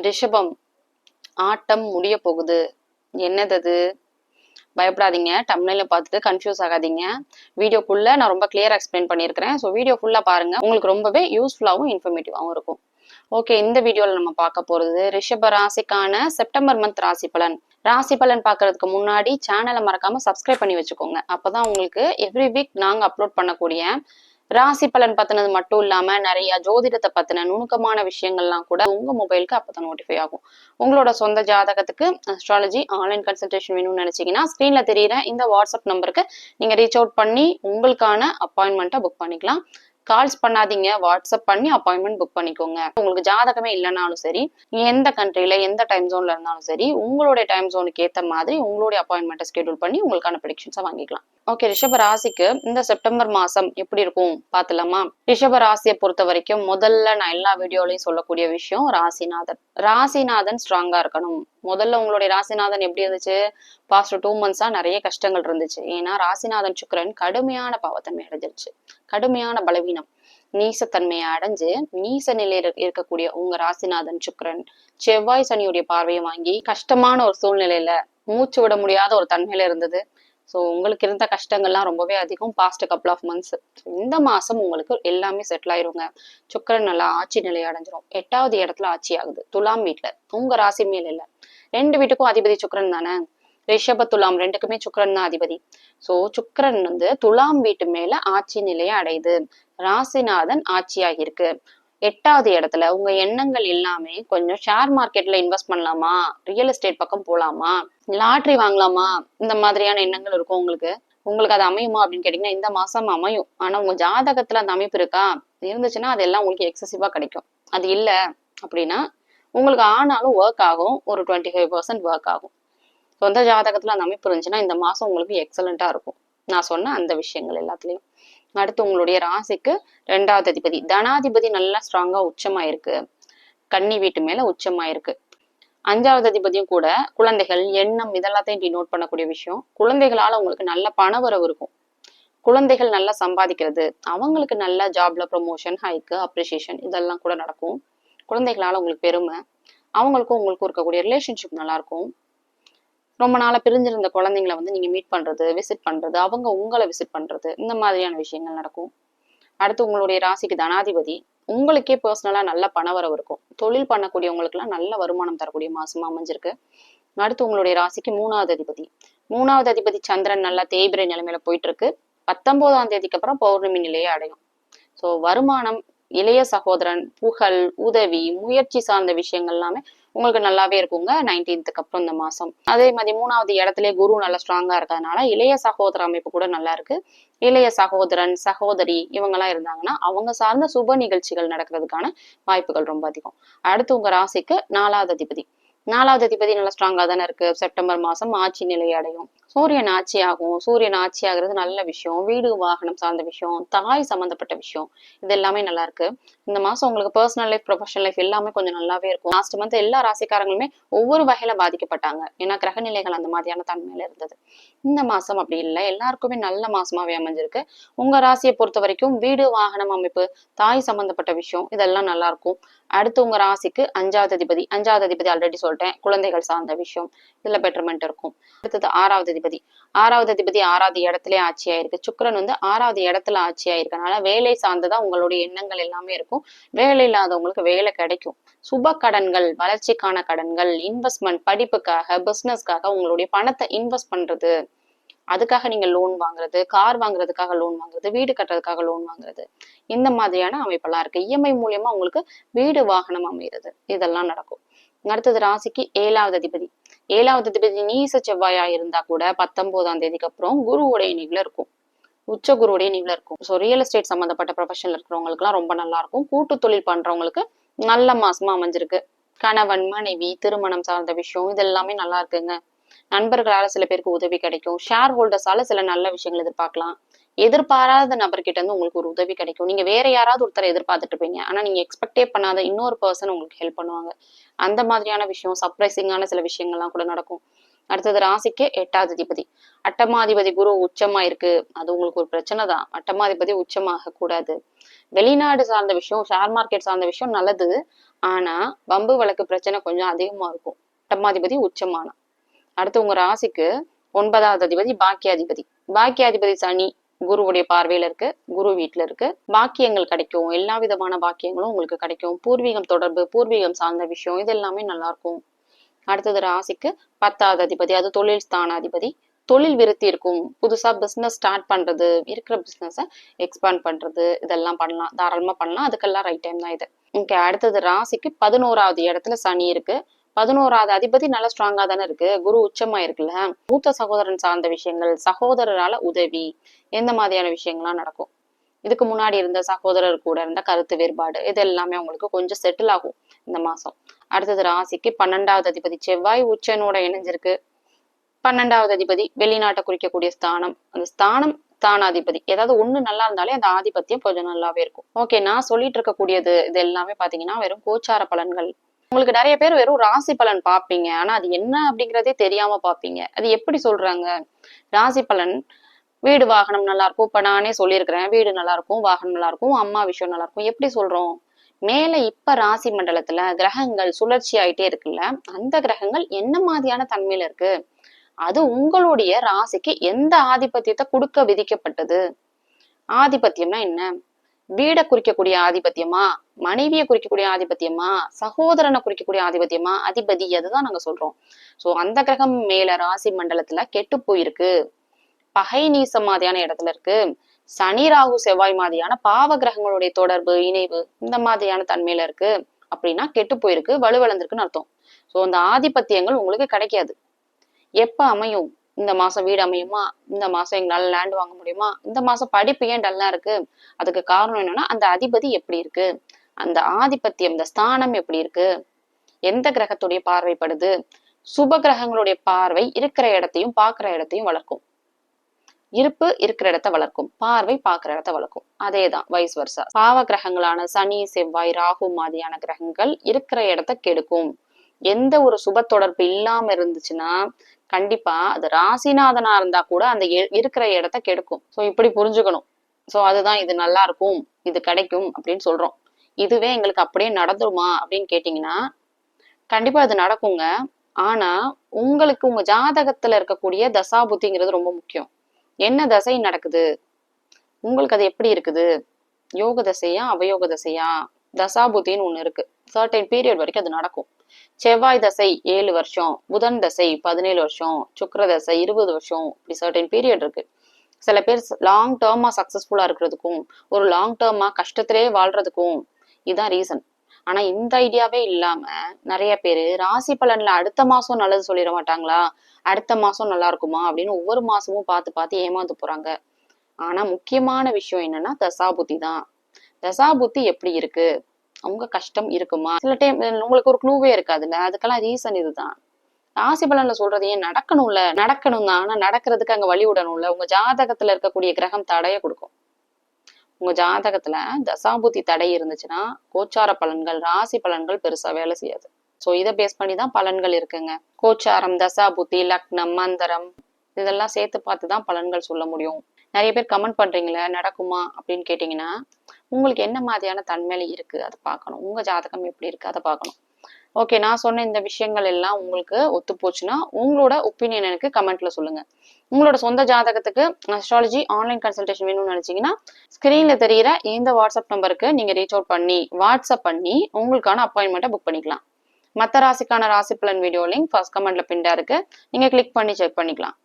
ரிஷபம், ஆட்டம் முடிய போகுது. என்னது அது? பயப்படாதீங்க. தம்ப்நெயில பார்த்துட்டு கன்ஃபியூஸ் ஆகாதீங்க. வீடியோக்குள்ள நான் ரொம்ப கிளியரா எக்ஸ்பிளைன் பண்ணியிருக்கிறேன். ஸோ வீடியோ ஃபுல்லா பாருங்க. உங்களுக்கு ரொம்பவே யூஸ்ஃபுல்லாகவும் இன்ஃபர்மேட்டிவாகவும் இருக்கும். ஓகே, இந்த வீடியோல நம்ம பார்க்க போறது ரிஷப ராசிக்கான செப்டம்பர் மந்த் ராசி பலன். ராசி பலன் பார்க்கறதுக்கு முன்னாடி சேனலை மறக்காம சப்ஸ்கிரைப் பண்ணி வச்சுக்கோங்க. அப்பதான் உங்களுக்கு எவ்ரி வீக் நாங்க அப்லோட் பண்ணக்கூடிய ராசி பலன் பத்தினது மட்டும் இல்லாம நிறைய ஜோதிடத்தை பத்தின நுணுக்கமான விஷயங்கள்லாம் கூட உங்க மொபைலுக்கு அப்பதான் நோட்டிஃபை ஆகும். உங்களோட சொந்த ஜாதகத்துக்கு அஸ்ட்ராலஜி ஆன்லைன் கன்சல்டேஷன் வேணும்னு நினைச்சீங்கன்னா ஸ்கிரீன்ல தெரியுற இந்த வாட்ஸ்அப் நம்பருக்கு நீங்க ரீச் அவுட் பண்ணி உங்களுக்கான அப்பாயின்மெண்ட்டை புக் பண்ணிக்கலாம். கால்ஸ் பண்ணாதீங்க, வாட்ஸ்அப் பண்ணி அப்பாயின்மெண்ட் புக் பண்ணிக்கோங்க. உங்களுக்கு ஜாதகமே இல்லைனாலும் சரி, எந்த கண்ட்ரில எந்த டைம் ஜோன்ல இருந்தாலும் சரி, உங்களுடைய டைம் ஜோனுக்கு ஏற்ற மாதிரி உங்களுடைய அப்பாயின்மெண்ட்டை ஸ்கெடியூல் பண்ணி உங்களுக்கான ப்ரெடிக்ஷன்ஸை வாங்கிக்கலாம். ஓகே, ரிஷப ராசிக்கு இந்த செப்டம்பர் மாசம் எப்படி இருக்கும் பாத்துலாமா? ரிஷப ராசியை பொறுத்த வரைக்கும் முதல்ல நான் எல்லா வீடியோலையும் சொல்லக்கூடிய விஷயம் ராசிநாதன். ராசிநாதன் ஸ்ட்ராங்கா இருக்கணும். முதல்ல உங்களுடைய ராசிநாதன் எப்படி இருந்துச்சு? பாஸ்ட் 2 months நிறைய கஷ்டங்கள் இருந்துச்சு. ஏன்னா ராசிநாதன் சுக்கிரன் கடுமையான பாவத்தன்மை அடைஞ்சிருச்சு, கடுமையான பலவீனம், நீசத்தன்மையை அடைஞ்சு நீச நிலையில இருக்கக்கூடிய உங்க ராசிநாதன் சுக்கிரன் செவ்வாய் சனியுடைய பார்வையை வாங்கி கஷ்டமான ஒரு சூழ்நிலையில மூச்சு விட முடியாத ஒரு தன்மையில இருந்தது. ஸோ உங்களுக்கு இருந்த கஷ்டங்கள்லாம் ரொம்பவே அதிகம் பாஸ்ட் கப்புள் ஆஃப் மந்த்ஸ். இந்த மாசம் உங்களுக்கு எல்லாமே செட்டில் ஆயிருங்க. சுக்கிரன் நல்லா ஆட்சி நிலை அடைஞ்சிரும். 8வது இடத்துல ஆட்சி ஆகுது, துலாம் வீட்டுல, உங்க ராசி மேல இல்ல. 2 வீட்டுக்கும் அதிபதி சுக்கிரன் தானே. ரிஷப துலாம் ரெண்டுக்குமே சுக்கிரன் தான் அதிபதி. சோ சுக்கிரன் துலாம் வீட்டு மேல ஆட்சி நிலையை அடையுது. ராசிநாதன் ஆட்சியாகி இருக்கு. 8வது இடத்துல உங்க எண்ணங்கள் எல்லாமே கொஞ்சம் ஷேர் மார்க்கெட்ல இன்வெஸ்ட் பண்ணலாமா, ரியல் எஸ்டேட் பக்கம் போலாமா, லாட்ரி வாங்கலாமா, இந்த மாதிரியான எண்ணங்கள் இருக்கும் உங்களுக்கு. உங்களுக்கு அது அமையுமா அப்படின்னு கேட்டீங்கன்னா இந்த மாசம் அமையும். ஆனா உங்க ஜாதகத்துல அந்த அமைப்பு இருக்கா? இருந்துச்சுன்னா அதெல்லாம் உங்களுக்கு எக்ஸசிவா கிடைக்கும். அது இல்ல அப்படின்னா உங்களுக்கு ஆனாலும் ஒர்க் ஆகும், ஒரு 25% ஒர்க் ஆகும். சொந்த ஜாதகத்துல அந்த அமைப்பு இருந்துச்சுன்னா இந்த மாசம் உங்களுக்கு எக்ஸலண்டா இருக்கும். நான் சொன்ன அந்த விஷயங்கள் எல்லாத்துலயும். அடுத்து உங்களுடைய ராசிக்கு 2வது அதிபதி தனாதிபதி நல்லா ஸ்ட்ராங்கா உச்சமாயிருக்கு, கன்னி வீட்டு மேல உச்சமாயிருக்கு. 5வது அதிபதியும் கூட குழந்தைகள், எண்ணம் இதெல்லாத்தையும் டினோட் பண்ணக்கூடிய விஷயம். குழந்தைகளால உங்களுக்கு நல்ல பணவரவு இருக்கும். குழந்தைகள் நல்லா சம்பாதிக்கிறது, அவங்களுக்கு நல்ல ஜாப்ல ப்ரொமோஷன், ஹைக்கு, அப்ரிசியேஷன் இதெல்லாம் கூட நடக்கும். குழந்தைகளால உங்களுக்கு பெருமை, அவங்களுக்கும் உங்களுக்கும் இருக்கக்கூடிய ரிலேஷன்ஷிப் நல்லா இருக்கும். ரொம்ப நாளா பிரிஞ்சிருந்த குழந்தைங்களை நீங்க மீட் பண்றது, விசிட் பண்றது, அவங்க உங்களை விசிட் பண்றது, இந்த மாதிரியான விஷயங்கள் நடக்கும். அடுத்து உங்களுடைய ராசிக்கு தனாதிபதி உங்களுக்கே பர்சனலா நல்ல பணவரவு இருக்கும். தொழில் பண்ணக்கூடியவங்களுக்கு எல்லாம் நல்ல வருமானம் தரக்கூடிய மாசமா அமைஞ்சிருக்கு. அடுத்து உங்களுடைய ராசிக்கு 3வது அதிபதி. 3வது அதிபதி சந்திரன் நல்லா தேய்பிரை நிலைமையில போயிட்டு இருக்கு. 19ஆம் தேதிக்கு அப்புறம் பௌர்ணமி நிலையை அடையும். சோ வருமானம், இளைய சகோதரன், புகழ், உதவி, முயற்சி சார்ந்த விஷயங்கள் எல்லாமே உங்களுக்கு நல்லாவே இருக்குங்க 19th அப்புறம் இந்த மாசம். அதே மாதிரி 3வது இடத்துல குரு நல்லா ஸ்ட்ராங்கா இருக்கிறதுனால இளைய சகோதர அமைப்பு கூட நல்லா இருக்கு. இளைய சகோதரன், சகோதரி இவங்க எல்லாம் இருந்தாங்கன்னா அவங்க சார்ந்த சுப நிகழ்ச்சிகள் நடக்கிறதுக்கான வாய்ப்புகள் ரொம்ப அதிகம். அடுத்து உங்க ராசிக்கு 4வது அதிபதி. 4வது அதிபதி நல்லா ஸ்ட்ராங்கா தானே இருக்கு. செப்டம்பர் மாசம் ஆட்சி நிலை அடையும். சூரியன் ஆட்சி ஆகும். சூரியன் ஆட்சி ஆகுறது நல்ல விஷயம். வீடு வாகனம் சார்ந்த விஷயம், தாய் சம்பந்தப்பட்ட விஷயம், இது எல்லாமே நல்லா இருக்கு. இந்த மாசம் உங்களுக்கு பர்சனல் லைஃப், ப்ரொஃபஷனல் லைஃப் எல்லாமே கொஞ்சம் நல்லாவே இருக்கும். லாஸ்ட் மந்த் எல்லா ராசிக்காரங்களுமே ஒவ்வொரு வகையில பாதிக்கப்பட்டாங்க. ஏன்னா கிரக நிலைகள் அந்த மாதிரியான தன்மையில இருந்தது. இந்த மாசம் அப்படி இல்லை, எல்லாருக்குமே நல்ல மாசமாவே அமைஞ்சிருக்கு. உங்க ராசியை பொறுத்த வரைக்கும் வீடு வாகனம் அமைப்பு, தாய் சம்பந்தப்பட்ட விஷயம் இதெல்லாம் நல்லா இருக்கும். அடுத்து உங்க ராசிக்கு 5வது அதிபதி. 5வது அதிபதி ஆல்ரெடி சொல்லிட்டேன், குழந்தைகள் சார்ந்த விஷயம், இதுல பெட்டர்மெண்ட் இருக்கும். அடுத்தது 6வது அதிபதி. 6வது அதிபதி 6வது இடத்துல ஆட்சி ஆயிருக்கு. சுக்கிரன் 6வது இடத்துல ஆட்சி ஆயிருக்கனால வேலை சார்ந்ததா உங்களுடைய எண்ணங்கள் எல்லாமே இருக்கும். வேலை இல்லாதவங்களுக்கு வேலை கிடைக்கும். சுப கடன்கள், வளர்ச்சிக்கான கடன்கள், இன்வெஸ்ட்மெண்ட், படிப்புக்காக, பிசினஸ்க்காக உங்களுடைய பணத்தை இன்வெஸ்ட் பண்றது, அதுக்காக நீங்க லோன் வாங்குறது, கார் வாங்குறதுக்காக லோன் வாங்குறது, வீடு கட்டுறதுக்காக லோன் வாங்குறது, இந்த மாதிரியான அமைப்பெல்லாம் இருக்கு. இஎம்ஐ மூலியமா உங்களுக்கு வீடு வாகனம் அமைகிறது, இதெல்லாம் நடக்கும். அடுத்தது ராசிக்கு 7வது அதிபதி. 7வது அதிபதி நீச செவ்வாயா இருந்தா கூட 19ஆம் தேதிக்கு அப்புறம் குருவுடைய நிலையில இருக்கும், உச்ச குருவுடைய நிலையில இருக்கும். ஸோ ரியல் எஸ்டேட் சம்பந்தப்பட்ட ப்ரொஃபஷன்ல இருக்கிறவங்களுக்கு எல்லாம் ரொம்ப நல்லா இருக்கும். கூட்டு தொழில் பண்றவங்களுக்கு நல்ல மாசமா அமைஞ்சிருக்கு. கணவன், மனைவி, திருமணம் சார்ந்த விஷயம் இது எல்லாமே நல்லா இருக்குங்க. நண்பர்களால சில பேருக்கு உதவி கிடைக்கும். ஷேர் ஹோல்டர்ஸால சில நல்ல விஷயங்கள் எதிர்பார்க்கலாம். எதிர்பாராத நபர்கிட்ட இருந்து உங்களுக்கு ஒரு உதவி கிடைக்கும். நீங்க வேற யாராவது ஒருத்தரை எதிர்பார்த்துட்டு இருப்பீங்க, ஆனா நீங்க எக்ஸ்பெக்டே பண்ணாத இன்னொரு பர்சன் உங்களுக்கு ஹெல்ப் பண்ணுவாங்க. அந்த மாதிரியான விஷயம், சர்ப்ரைசிங்கான சில விஷயங்கள்லாம் கூட நடக்கும். அடுத்தது ராசிக்கு 8வது அதிபதி. அட்டமாதிபதி குரு உச்சமா இருக்கு, அது உங்களுக்கு ஒரு பிரச்சனை தான். அட்டமாதிபதி உச்சமாக கூடாது. வெளிநாடு சார்ந்த விஷயம், ஷேர் மார்க்கெட் சார்ந்த விஷயம் நல்லது. ஆனா வம்பு வழக்கு பிரச்சனை கொஞ்சம் அதிகமா இருக்கும் அட்டமாதிபதி உச்சமான. அடுத்து உங்க ராசிக்கு 9வது அதிபதி பாக்கியாதிபதி. பாக்கியாதிபதி சனி குருவுடைய பார்வையில இருக்கு, குரு வீட்டுல இருக்கு. பாக்கியங்கள் கிடைக்கும், எல்லா விதமான பாக்கியங்களும் உங்களுக்கு கிடைக்கும். பூர்வீகம் தொடர்பு, பூர்வீகம் சார்ந்த விஷயம், இது எல்லாமே நல்லா இருக்கும். அடுத்தது ராசிக்கு 10வது அதிபதி, அது தொழில் ஸ்தானாதிபதி. தொழில் விருத்தி இருக்கும், புதுசா பிசினஸ் ஸ்டார்ட் பண்றது, இருக்கிற பிசினஸ எக்ஸ்பாண்ட் பண்றது, இதெல்லாம் பண்ணலாம், தாராளமா பண்ணலாம். அதுக்கெல்லாம் ரைட் டைம் தான் இது. ஓகே, அடுத்தது ராசிக்கு 11வது இடத்துல சனி இருக்கு. 11வது அதிபதி நல்லா ஸ்ட்ராங்கா தானே இருக்கு, குரு உச்சமா இருக்குல்ல. மூத்த சகோதரன் சார்ந்த விஷயங்கள், சகோதரரால உதவி, எந்த மாதிரியான விஷயங்கள்லாம் நடக்கும். இதுக்கு முன்னாடி இருந்த சகோதரர் கூட இருந்த கருத்து வேறுபாடு, இது எல்லாமே உங்களுக்கு கொஞ்சம் செட்டில் ஆகும் இந்த மாசம். அடுத்தது ராசிக்கு 12வது அதிபதி செவ்வாய் உச்சனோட இணைஞ்சிருக்கு. 12வது அதிபதி வெளிநாட்டை குறிக்கக்கூடிய ஸ்தானம். அந்த ஸ்தானம் ஸ்தானாதிபதி, ஏதாவது ஒண்ணு நல்லா இருந்தாலே அந்த ஆதிபத்தியம் கொஞ்சம் நல்லாவே இருக்கும். ஓகே, நான் சொல்லிட்டு இருக்கக்கூடியது இது எல்லாமே பாத்தீங்கன்னா வெறும் கோச்சார பலன்கள். உங்களுக்கு நிறைய பேர் வெறும் ராசி பலன் பாப்பீங்க, ஆனா அது என்ன அப்படிங்கறதே தெரியாம பாப்பீங்க. அது எப்படி சொல்றாங்க? ராசி பலன் வீடு வாகனம் நல்லா இருக்கும். இப்ப நானே சொல்லியிருக்கிறேன், வீடு நல்லா இருக்கும், வாகனம் நல்லா இருக்கும், அம்மா விஷயம் நல்லா இருக்கும். எப்படி சொல்றோம்? மேல இப்ப ராசி மண்டலத்துல கிரகங்கள் சுழற்சி ஆயிட்டே இருக்குல்ல, அந்த கிரகங்கள் என்ன மாதிரியான தன்மையில இருக்கு, அது உங்களுடைய ராசிக்கு எந்த ஆதிபத்தியத்தை கொடுக்க விதிக்கப்பட்டது. ஆதிபத்தியம்னா என்ன? வீடை குறிக்கக்கூடிய ஆதிபத்தியமா, மனைவியை குறிக்கக்கூடிய ஆதிபத்தியமா, சகோதரனை குறிக்கக்கூடிய ஆதிபத்தியமா, அதிபதி, அதுதான் நாங்க சொல்றோம். சோ அந்த கிரகம் மேல ராசி மண்டலத்துல கெட்டு போயிருக்கு, பகை நீசம் மாதிரியான இடத்துல இருக்கு, சனி ராகு செவ்வாய் மாதிரியான பாவ கிரகங்களுடைய தொடர்பு இணைவு இந்த மாதிரியான தன்மையில இருக்கு அப்படின்னா கெட்டு போயிருக்கு, வலுவிழந்திருக்குன்னு அர்த்தம். சோ அந்த ஆதிபத்தியங்கள் உங்களுக்கு கிடைக்காது. எப்ப அமையும்? இந்த மாசம் வீடு அமையுமா, இந்த மாசம் எங்களால லேண்ட் வாங்க முடியுமா, இந்த மாசம் படிப்பு ஏன் டல்லா இருக்கு, அதுக்கு காரணம் என்னன்னா அந்த அதிபதி எப்படி இருக்கு, அந்த ஆதிபத்தியம், இந்த ஸ்தானம் எப்படி இருக்கு, எந்த கிரகத்துடைய பார்வைப்படுது. சுப கிரகங்களுடைய பார்வை இருக்கிற இடத்தையும் பாக்குற இடத்தையும் வளர்க்கும். இருப்பு இருக்கிற இடத்த வளர்க்கும், பார்வை பார்க்கிற இடத்த வளர்க்கும். அதேதான் வைஸ் வர்சா. பாவ கிரகங்களான சனி செவ்வாய் ராகு மாதிரியான கிரகங்கள் இருக்கிற இடத்த கெடுக்கும். எந்த ஒரு சுப தொடர்பு இல்லாம இருந்துச்சுன்னா கண்டிப்பா அது ராசிநாதனா இருந்தா கூட அந்த இருக்கிற இடத்த கெடுக்கும். சோ இப்படி புரிஞ்சுக்கணும். சோ அதுதான் இது நல்லா இருக்கும், இது கிடைக்கும் அப்படின்னு சொல்றோம். இதுவே எங்களுக்கு அப்படியே நடந்துருமா அப்படின்னு கேட்டீங்கன்னா கண்டிப்பா அது நடக்குங்க. ஆனா உங்களுக்கு உங்க ஜாதகத்துல இருக்கக்கூடிய தசாபுத்திங்கிறது ரொம்ப முக்கியம். என்ன தசை நடக்குது, உங்களுக்கு அது எப்படி இருக்குது, யோக தசையா அவயோக தசையா, தசாபுத்தின்னு ஒண்ணு இருக்கு. சர்டைன் பீரியட் வரைக்கும் அது நடக்கும். செவ்வாய் தசை 7 வருஷம், புதன் தசை 17 வருஷம், சுக்கிர தசை 20 வருஷம், இப்படி சர்டைன் பீரியட் இருக்கு. சில பேர் லாங் டேர்மா சக்சஸ்ஃபுல்லா இருக்கிறதுக்கும் ஒரு லாங் டேர்மா கஷ்டத்திலே வாழ்றதுக்கும் இதுதான் ரீசன். ஆனா இந்த ஐடியாவே இல்லாம நிறைய பேரு ராசி பலன்ல அடுத்த மாசம் நல்லது சொல்லிட மாட்டாங்களா, அடுத்த மாசம் நல்லா இருக்குமா அப்படின்னு ஒவ்வொரு மாசமும் பார்த்து பார்த்து ஏமாந்து போறாங்க. ஆனா முக்கியமான விஷயம் என்னன்னா தசாபுத்தி தான். தசாபுத்தி எப்படி இருக்கு, அவங்க கஷ்டம் இருக்குமா, சில டைம் உங்களுக்கு ஒரு க்ளூவே இருக்காதுல்ல, அதுக்கெல்லாம் ரீசன் இதுதான். ராசி பலன்ல சொல்றது ஏன் நடக்கணும்ல, நடக்கணும் தான், ஆனா நடக்கிறதுக்கு அங்க வழி விடணும்ல. உங்க ஜாதகத்துல இருக்கக்கூடிய கிரகம் தடைய கொடுக்கும். உங்க ஜாதகத்துல தசாபுத்தி தடை இருந்துச்சுன்னா கோச்சார பலன்கள் ராசி பலன்கள் பெருசா வேலை செய்யாது. சோ இதை பேஸ் பண்ணிதான் பலன்கள் இருக்குங்க. கோச்சாரம், தசாபுத்தி, லக்னம், மந்தரம் இதெல்லாம் சேர்த்து பார்த்துதான் பலன்கள் சொல்ல முடியும். நிறைய பேர் கமெண்ட் பண்றீங்களே நடக்குமா அப்படின்னு கேட்டீங்கன்னா உங்களுக்கு என்ன மாதிரியான தன்மையில இருக்கு அதை பார்க்கணும், உங்க ஜாதகம் எப்படி இருக்கு அதை பார்க்கணும். ஓகே, நான் சொன்ன இந்த விஷயங்கள் எல்லாம் உங்களுக்கு ஒத்து போச்சுன்னா உங்களோட ஒப்பீனியன் எனக்கு கமெண்ட்ல சொல்லுங்க. உங்களோட சொந்த ஜாதகத்துக்கு அஸ்ட்ராலஜி ஆன்லைன் கன்சல்டேஷன் வேணும்னு நினைச்சீங்கன்னா ஸ்கிரீன்ல தெரியிற இந்த வாட்ஸ்அப் நம்பருக்கு நீங்க ரீச் அவுட் பண்ணி வாட்ஸ்அப் பண்ணி உங்களுக்கான அப்பாயின்மெண்ட்டை புக் பண்ணிக்கலாம். மற்ற ராசிக்கான ராசி பலன் வீடியோ லிங்க் ஃபர்ஸ்ட் கமெண்ட்ல பின்டா இருக்கு, நீங்க கிளிக் பண்ணி செக் பண்ணிக்கலாம்.